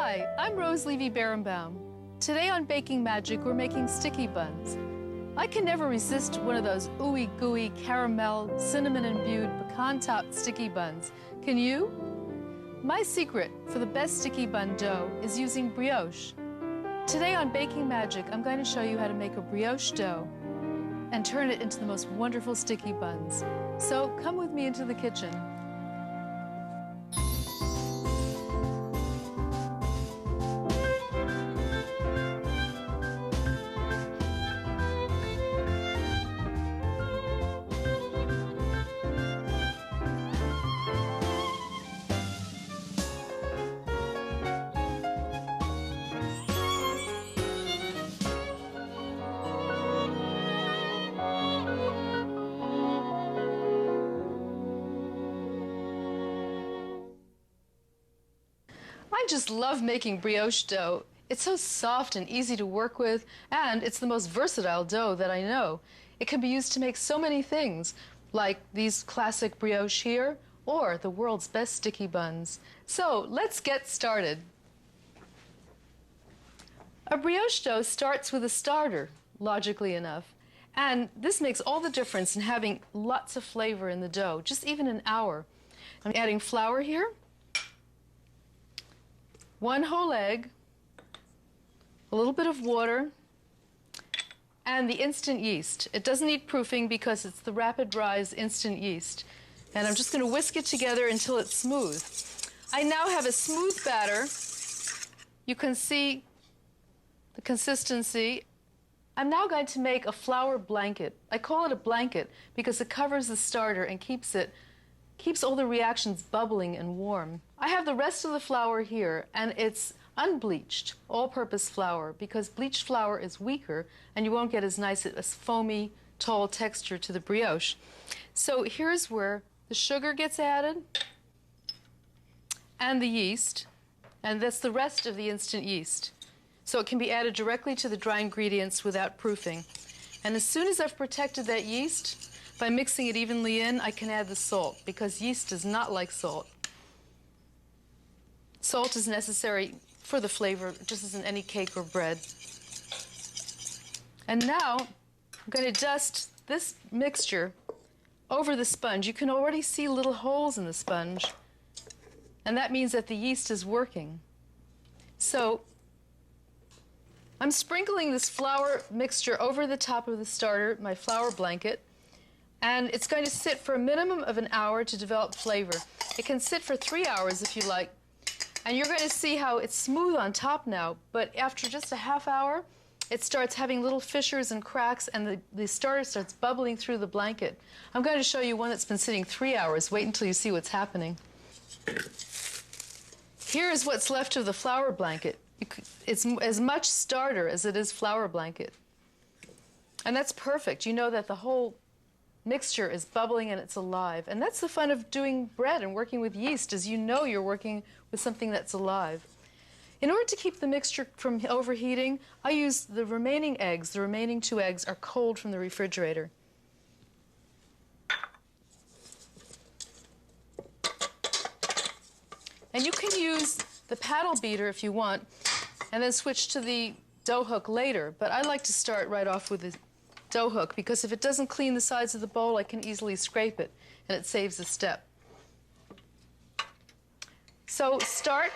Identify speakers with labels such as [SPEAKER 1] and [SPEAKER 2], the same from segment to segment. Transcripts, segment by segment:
[SPEAKER 1] Hi, I'm Levy Beranbaum. Today on Baking Magic, we're making sticky buns. I can never resist one of those ooey gooey caramel, cinnamon-imbued, pecan-topped sticky buns. Can you? My secret for the best sticky bun dough is using brioche. Today on Baking Magic, I'm going to show you how to make a brioche dough and turn it into the most wonderful sticky buns. So come with me into the kitchen. I just love making brioche dough. It's so soft and easy to work with, and it's the most versatile dough that I know. It can be used to make so many things, like these classic brioche here, or the world's best sticky buns. So let's get started. A brioche dough starts with a starter, logically enough, and this makes all the difference in having lots of flavor in the dough, just even an hour. I'm adding flour here. 1 whole egg, a little bit of water, and the instant yeast. It doesn't need proofing because it's the rapid rise instant yeast. And I'm just going to whisk it together until it's smooth. I now have a smooth batter. You can see the consistency. I'm now going to make a flour blanket. I call it a blanket because it covers the starter and keeps all the reactions bubbling and warm. I have the rest of the flour here, and it's unbleached, all-purpose flour, because bleached flour is weaker, and you won't get as nice a foamy, tall texture to the brioche. So here's where the sugar gets added, and the yeast, and that's the rest of the instant yeast. So it can be added directly to the dry ingredients without proofing. And as soon as I've protected that yeast, by mixing it evenly in, I can add the salt, because yeast does not like salt. Salt is necessary for the flavor, just as in any cake or bread. And now, I'm going to dust this mixture over the sponge. You can already see little holes in the sponge, and that means that the yeast is working. So, I'm sprinkling this flour mixture over the top of the starter, my flour blanket, and it's going to sit for a minimum of an hour to develop flavor. It can sit for 3 hours if you like. And you're going to see how it's smooth on top now, but after just a half hour, it starts having little fissures and cracks, and the starter starts bubbling through the blanket. I'm going to show you one that's been sitting 3 hours. Wait until you see what's happening. Here is what's left of the flour blanket. It's as much starter as it is flour blanket. And that's perfect. You know that the whole mixture is bubbling and it's alive. And that's the fun of doing bread and working with yeast, is you know you're working with something that's alive. In order to keep the mixture from overheating, I use the remaining eggs. The remaining 2 eggs are cold from the refrigerator. And you can use the paddle beater if you want, and then switch to the dough hook later. But I like to start right off with the dough hook, because if it doesn't clean the sides of the bowl, I can easily scrape it, and it saves a step. So start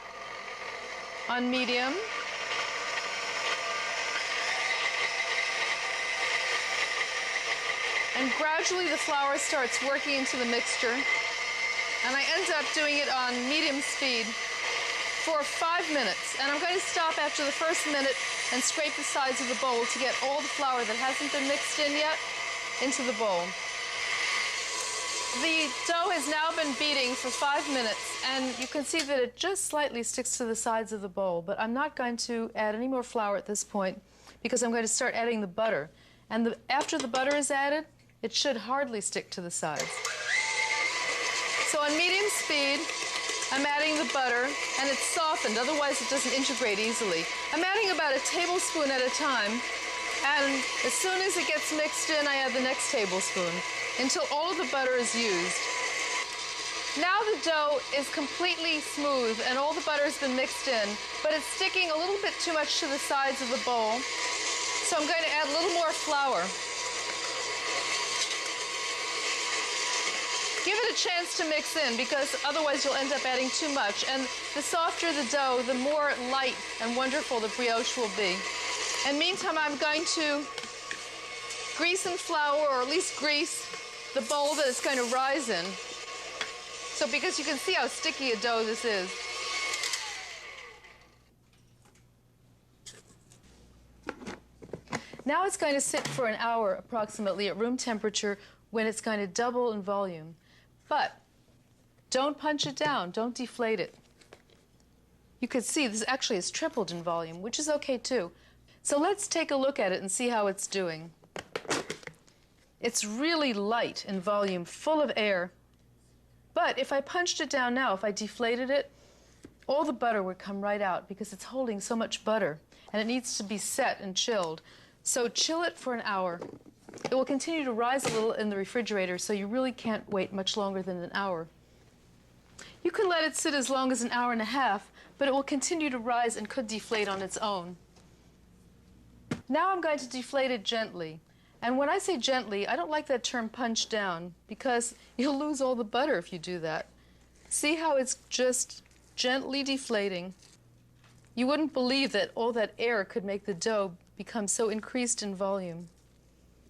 [SPEAKER 1] on medium. And gradually the flour starts working into the mixture. And I end up doing it on medium speed for 5 minutes. And I'm going to stop after the first minute and scrape the sides of the bowl to get all the flour that hasn't been mixed in yet into the bowl. The dough has now been beating for 5 minutes, and you can see that it just slightly sticks to the sides of the bowl, but I'm not going to add any more flour at this point because I'm going to start adding the butter. And after the butter is added, it should hardly stick to the sides. So on medium speed, I'm adding the butter, and it's softened, otherwise it doesn't integrate easily. I'm adding about a tablespoon at a time, and as soon as it gets mixed in, I add the next tablespoon until all of the butter is used. Now the dough is completely smooth and all the butter has been mixed in, but it's sticking a little bit too much to the sides of the bowl. So I'm going to add a little more flour. Give it a chance to mix in because otherwise you'll end up adding too much. And the softer the dough, the more light and wonderful the brioche will be. And meantime, I'm going to grease and flour, or at least grease, the bowl that it's going to rise in. So because you can see how sticky a dough this is. Now it's going to sit for an hour approximately at room temperature when it's going to double in volume. But don't punch it down, don't deflate it. You can see this actually has tripled in volume, which is okay too. So let's take a look at it and see how it's doing. It's really light in volume, full of air. But if I punched it down now, if I deflated it, all the butter would come right out because it's holding so much butter and it needs to be set and chilled. So chill it for an hour. It will continue to rise a little in the refrigerator, so you really can't wait much longer than an hour. You can let it sit as long as an hour and a half, but it will continue to rise and could deflate on its own. Now I'm going to deflate it gently. And when I say gently, I don't like that term punch down because you'll lose all the butter if you do that. See how it's just gently deflating? You wouldn't believe that all that air could make the dough become so increased in volume.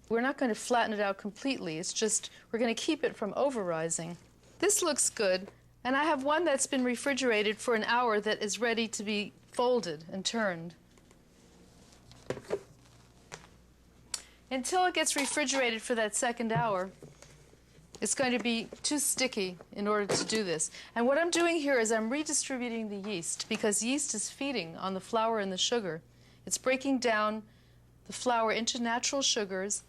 [SPEAKER 1] We're not going to flatten it out completely. It's just we're going to keep it from over-rising. This looks good, and I have one that's been refrigerated for an hour that is ready to be folded and turned. Until it gets refrigerated for that second hour, it's going to be too sticky in order to do this. And what I'm doing here is I'm redistributing the yeast because yeast is feeding on the flour and the sugar. It's breaking down the flour into natural sugars,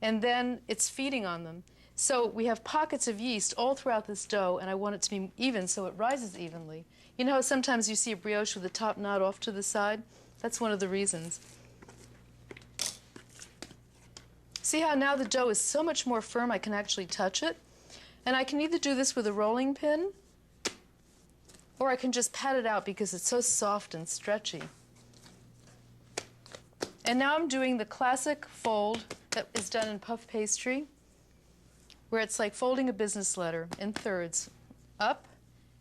[SPEAKER 1] and then it's feeding on them. So we have pockets of yeast all throughout this dough, and I want it to be even so it rises evenly. You know how sometimes you see a brioche with the top knot off to the side? That's one of the reasons. See how now the dough is so much more firm I can actually touch it? And I can either do this with a rolling pin, or I can just pat it out because it's so soft and stretchy. And now I'm doing the classic fold that is done in puff pastry, where it's like folding a business letter in thirds, up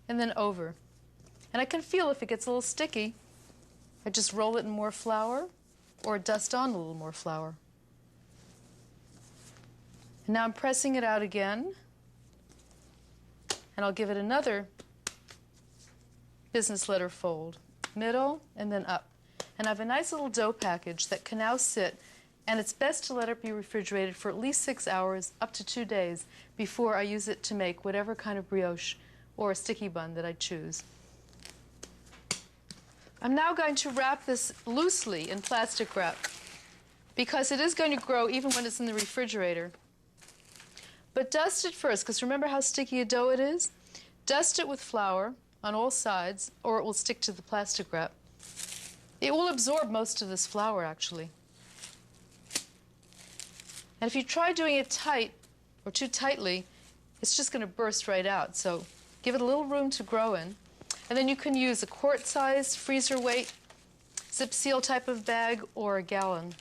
[SPEAKER 1] and then over. And I can feel if it gets a little sticky, I just roll it in more flour or dust on a little more flour. And now I'm pressing it out again, and I'll give it another business letter fold, middle and then up. And I have a nice little dough package that can now sit, and it's best to let it be refrigerated for at least 6 hours, up to 2 days, before I use it to make whatever kind of brioche or a sticky bun that I choose. I'm now going to wrap this loosely in plastic wrap because it is going to grow even when it's in the refrigerator. But dust it first, because remember how sticky a dough it is? Dust it with flour on all sides, or it will stick to the plastic wrap. It will absorb most of this flour, actually. And if you try doing it tight or too tightly, it's just going to burst right out. So give it a little room to grow in. And then you can use a quart-sized freezer weight zip seal type of bag or a gallon.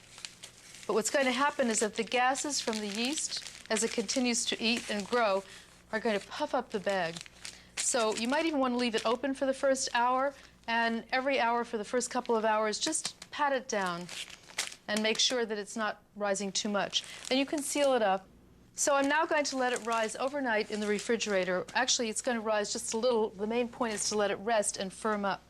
[SPEAKER 1] But what's going to happen is that the gases from the yeast, as it continues to eat and grow, are going to puff up the bag. So you might even want to leave it open for the first hour, and every hour for the first couple of hours, just pat it down and make sure that it's not rising too much. Then you can seal it up. So I'm now going to let it rise overnight in the refrigerator. Actually, it's going to rise just a little. The main point is to let it rest and firm up.